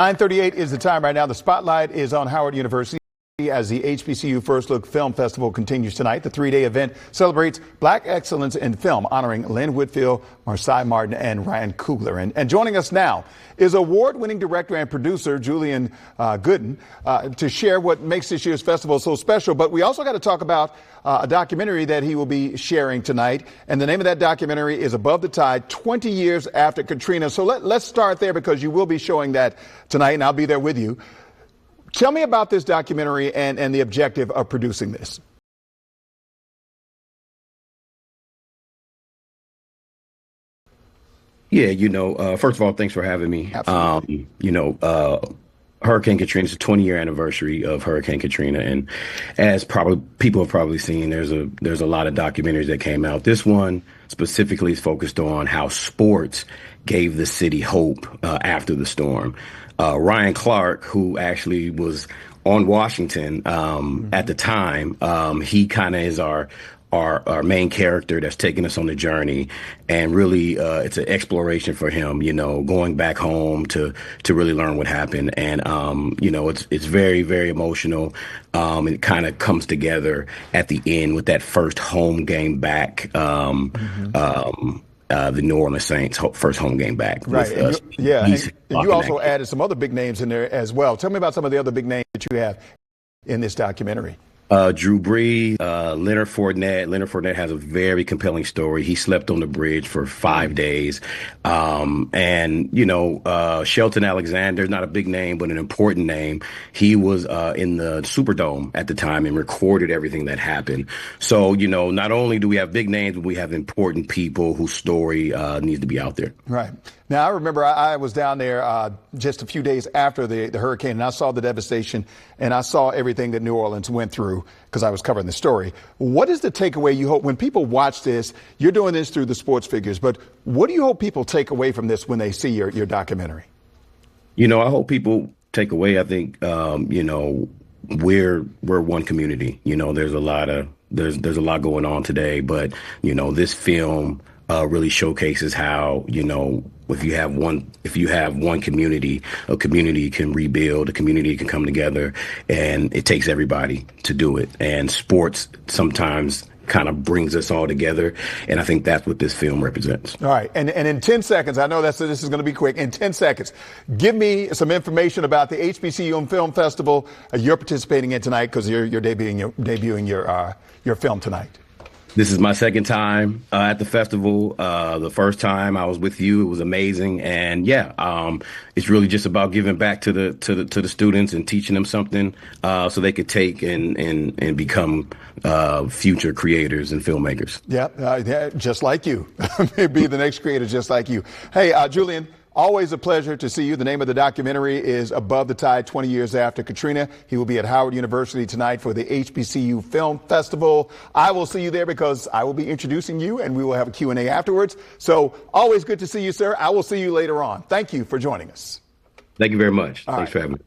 9:38 is the time right now. The spotlight is on Howard University as the HBCU First Look Film Festival continues tonight. The three-day event celebrates Black excellence in film, honoring Lynn Whitfield, Marsai Martin, and Ryan Coogler. And joining us now is award-winning director and producer Julian Gooden to share what makes this year's festival so special. But we also got to talk about a documentary that he will be sharing tonight. And the name of that documentary is Above the Tide, 20 years after Katrina. So let's start there because you will be showing that tonight, and I'll be there with you. Tell me about this documentary and the objective of producing this. Yeah, first of all, thanks for having me. Absolutely. Hurricane Katrina is the 20-year anniversary of Hurricane Katrina, and as people have probably seen, there's a lot of documentaries that came out. This one specifically is focused on how sports gave the city hope after the storm. Ryan Clark, who actually was on Washington at the time, he kind of is our main character that's taking us on the journey, and really it's an exploration for him, going back home to really learn what happened. And it's very, very emotional. It kind of comes together at the end with that first home game back. The New Orleans Saints first home game back. Right. With, and you also added some other big names in there as well. Tell me about some of the other big names that you have in this documentary. Drew Brees, Leonard Fournette. Leonard Fournette has a very compelling story. He slept on the bridge for 5 days. Shelton Alexander, not a big name, but an important name. He was in the Superdome at the time and recorded everything that happened. So, not only do we have big names, but we have important people whose story needs to be out there. Right. Now, I remember I was down there just a few days after the hurricane, and I saw the devastation, and I saw everything that New Orleans went through because I was covering the story. What is the takeaway you hope when people watch this? You're doing this through the sports figures, but what do you hope people take away from this when they see your documentary? I hope people take away, I think, we're one community. There's a lot going on today, but, this film really showcases how, if you have one community, a community can rebuild, a community can come together, and it takes everybody to do it. And sports sometimes kind of brings us all together, and I think that's what this film represents. All right, and in 10 seconds, I know this is going to be quick. In 10 seconds, give me some information about the HBCU Film Festival you're participating in tonight, because you're debuting your film tonight. This is my second time at the festival. The first time I was with you, it was amazing, and it's really just about giving back to the students and teaching them something so they could take and become future creators and filmmakers. Yeah, just like you. Be the next creator, just like you. Hey, Julian. Always a pleasure to see you. The name of the documentary is Above the Tide, 20 years after Katrina. He will be at Howard University tonight for the HBCU Film Festival. I will see you there because I will be introducing you, and we will have a Q&A afterwards. So always good to see you, sir. I will see you later on. Thank you for joining us. Thank you very much. Thanks for having me.